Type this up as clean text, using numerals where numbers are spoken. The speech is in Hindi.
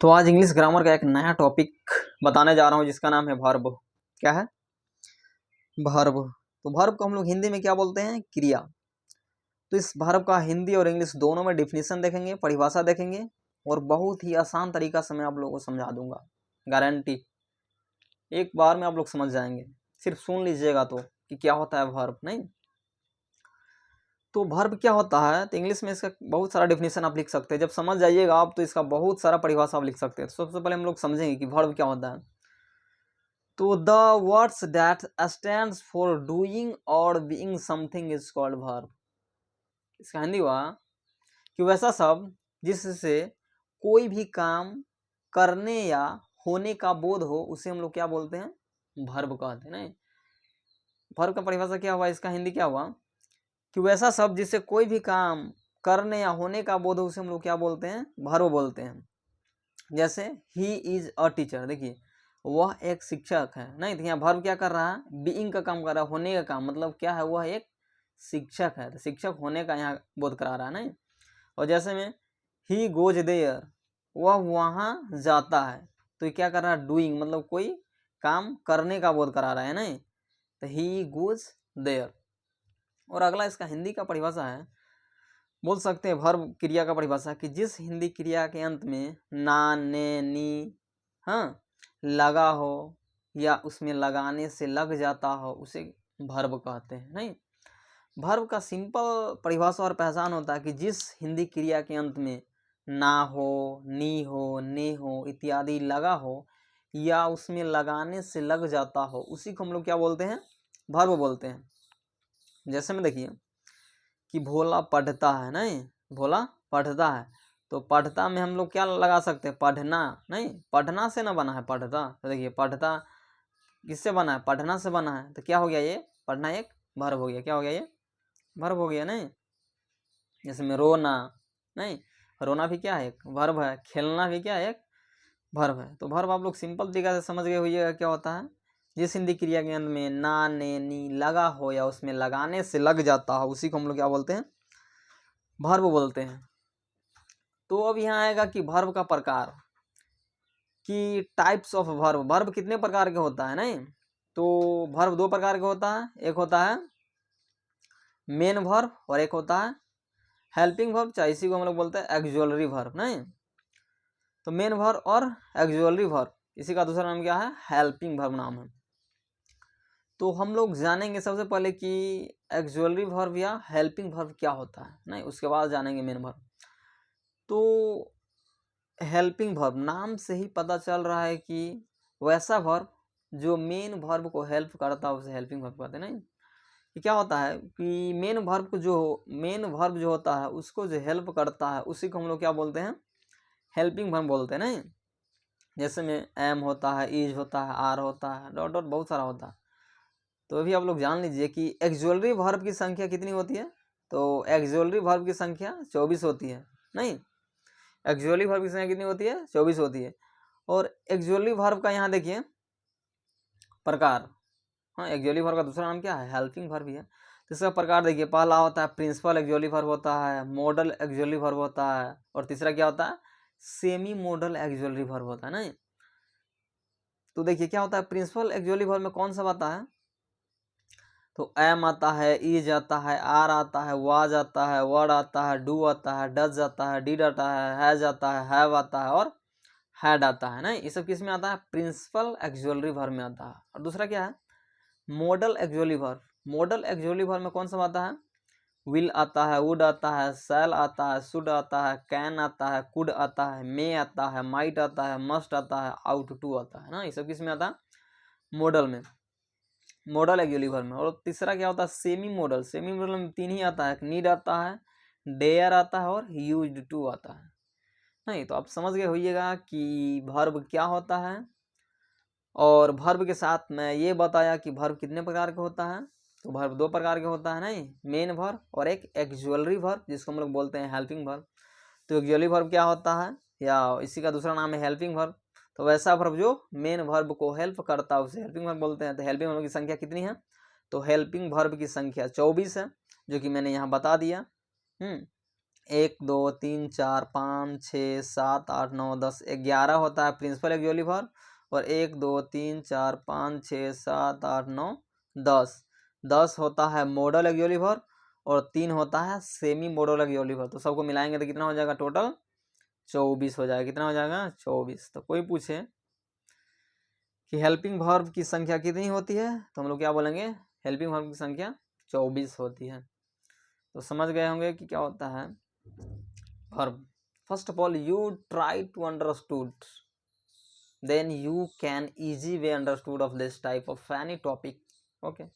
तो आज इंग्लिश ग्रामर का एक नया टॉपिक बताने जा रहा हूँ जिसका नाम है वर्ब। क्या है? वर्ब। तो वर्ब को हम लोग हिंदी में क्या बोलते हैं? क्रिया। तो इस वर्ब का हिंदी और इंग्लिश दोनों में डिफिनीशन देखेंगे, परिभाषा देखेंगे और बहुत ही आसान तरीका से मैं आप लोगों को समझा दूंगा, गारंटी। एक बार में आप लोग समझ जाएंगे, सिर्फ सुन लीजिएगा तो कि क्या होता है वर्ब। नहीं तो वर्ब क्या होता है, तो इंग्लिश में इसका बहुत सारा डेफिनेशन आप लिख सकते हैं। जब समझ जाइएगा आप तो इसका बहुत सारा परिभाषा आप लिख सकते हैं। तो सबसे पहले हम लोग समझेंगे कि वर्ब क्या होता है। तो the words that stands for doing or being something is called verb. इसका हिंदी हुआ कि वैसा शब्द जिससे कोई भी काम करने या होने का बोध हो उसे हम लोग क्या बोलते हैं? वर्ब कहते हैं। नहीं, वर्ब का परिभाषा क्या हुआ, इसका हिंदी क्या हुआ कि वैसा शब्द जिससे कोई भी काम करने या होने का बोध हो उसे हम लोग क्या बोलते हैं? वर्ब बोलते हैं। जैसे ही इज अ टीचर, देखिए वह एक शिक्षक है। नहीं तो यहाँ वर्ब क्या कर रहा है? बीइंग का काम कर रहा है, होने का काम, मतलब क्या है? वह एक शिक्षक है। तो शिक्षक होने का यहाँ बोध करा रहा है। नहीं, और जैसे में ही गोज देयर, वह वहाँ जाता है, तो ये क्या कर रहा है? डूइंग, मतलब कोई काम करने का बोध करा रहा है। नहीं तो ही गोज देयर। और अगला इसका हिंदी का परिभाषा है, बोल सकते हैं वर्ब क्रिया का परिभाषा कि जिस हिंदी क्रिया के अंत में ना, ने, नी, हाँ, लगा हो या उसमें लगाने से लग जाता हो उसे वर्ब कहते हैं। नहीं, वर्ब का सिंपल परिभाषा और पहचान होता है कि जिस हिंदी क्रिया के अंत में ना हो, नी हो, ने हो इत्यादि लगा हो या उसमें लगाने से लग जाता हो उसी को हम लोग क्या बोलते हैं? वर्ब बोलते हैं। जैसे में देखिए कि भोला पढ़ता है। नहीं, भोला पढ़ता है, तो पढ़ता में हम लोग क्या लगा सकते हैं? पढ़ना। नहीं, पढ़ना से ना बना है पढ़ता। तो देखिए पढ़ता किससे बना है? पढ़ना से बना है। तो क्या हो गया? ये पढ़ना एक वर्ब हो गया। क्या हो गया? ये वर्ब हो गया। नहीं, जैसे में रोना, नहीं, रोना भी क्या है? एक वर्ब है। खेलना भी क्या है? एक वर्ब है। तो वर्ब आप लोग सिंपल तरीका से समझ गए होइएगा क्या होता है। जिस हिंदी क्रिया के अंत में ना, ने, नी लगा हो या उसमें लगाने से लग जाता हो उसी को हम लोग क्या बोलते हैं? वर्ब बोलते हैं। तो अब यहाँ आएगा कि वर्ब का प्रकार, कि टाइप्स ऑफ वर्ब। वर्ब कितने प्रकार के होता है? नहीं तो वर्ब दो प्रकार के होता है। एक होता है मेन वर्ब और एक होता है हेल्पिंग वर्ब, चाहे इसी को हम लोग बोलते हैं एक्जुअलरी वर्ब। नहीं तो मेन वर्ब और एक्जुअलरी वर्ब, इसी का दूसरा नाम क्या है? हेल्पिंग वर्ब नाम है। तो हम लोग जानेंगे सबसे पहले कि एक्जुअलरी वर्ब या हेल्पिंग वर्ब क्या होता है। नहीं, उसके बाद जानेंगे मेन वर्ब। तो हेल्पिंग वर्ब नाम से ही पता चल रहा है कि वैसा वर्ब जो मेन वर्ब को हेल्प करता है उसे हेल्पिंग वर्ब कहते हैं। नहीं कि क्या होता है कि मेन वर्ब जो होता है उसको जो हेल्प करता है उसी को हम लोग क्या बोलते हैं? हेल्पिंग वर्ब बोलते हैं। नहीं, जैसे में एम होता है, इज होता है, आर होता है, डॉट डॉट बहुत सारा होता है। तो अभी आप लोग जान लीजिए कि एक्जुअलरी वर्ब की संख्या कितनी होती है। तो एक्जुअलरी वर्ब की संख्या 24 होती है। नहीं, एक्जुअली वर्ब की संख्या कितनी होती है? 24 होती है। और एक्जुअली वर्ब का यहाँ देखिए प्रकार। हाँ, एक्जुअली वर्ब का दूसरा नाम क्या है? हेल्पिंग वर्ब भी है। तो इसका प्रकार देखिए, पहला होता है प्रिंसिपल एक्जुअली वर्ब होता है, मॉडल एक्जुअली वर्ब होता है, और तीसरा क्या होता है? सेमी मॉडल एक्जुअली वर्ब होता है। नहीं तो देखिए क्या होता है, प्रिंसिपल एक्जुअली वर्ब में कौन सा आता है? तो एम आता है, इज आता है, आर आता है, वाज आता है, वर्ड आता है, डू आता है, डज आता है, डिड आता है, हैज आता है, हैव आता है और हैड आता है। ना ये सब किस में आता है? प्रिंसिपल एक्जुअलरी वर्ब में आता है। और दूसरा क्या है? Modal auxiliary verb. Modal auxiliary verb में कौन सा आता है? विल आता है, वुड आता है, शैल आता है, शुड आता है, कैन आता है, कुड आता है, मे आता है, माइट आता है, मस्ट आता है, आउट टू आता है। ना ये सब किस में आता है? मॉडल में, मॉडल एक्जुअली वर्ब में। और तीसरा क्या होता है? Semi model. सेमी मॉडल में तीन ही आता है, नीड आता है, डेयर आता है और यूज्ड टू आता है। नहीं तो आप समझ गए होइएगा कि वर्ब क्या होता है। और वर्ब के साथ मैं ये बताया कि वर्ब कितने प्रकार का होता है। तो वर्ब दो प्रकार के होता है। नहीं, मेन वर्ब और एक एक्जुअलरी वर्ब जिसको हम लोग बोलते हैं हेल्पिंग वर्ब। तो एक्जुअलरी वर्ब क्या होता है या इसी का दूसरा नाम है हेल्पिंग वर्ब। तो वैसा वर्ब जो मेन वर्ब को हेल्प करता है उसे हेल्पिंग वर्ब बोलते हैं। तो हेल्पिंग वर्ब की संख्या कितनी है? तो हेल्पिंग वर्ब की संख्या 24 है, जो कि मैंने यहाँ बता दिया। 1 2 3 4 5 6 7 8 9 10 11 होता है प्रिंसिपल एक्सुअली वर्ब, और 1 2 3 4 5 6 7 8 9 10 10 होता है मॉडल एक्सुअली वर्ब, और 3 होता है सेमी मॉडल एक्सुअली वर्ब। तो सबको मिलाएंगे तो कितना हो जाएगा, टोटल 24 हो जाएगा। कितना हो जाएगा, 24। तो कोई पूछे कि हेल्पिंग वर्ब की संख्या कितनी होती है, तो हम लोग क्या बोलेंगे, हेल्पिंग वर्ब की संख्या 24 होती है। तो समझ गए होंगे कि क्या होता है verb. First of all, you try to understood, then you can easy way understood of this type of any topic. Okay.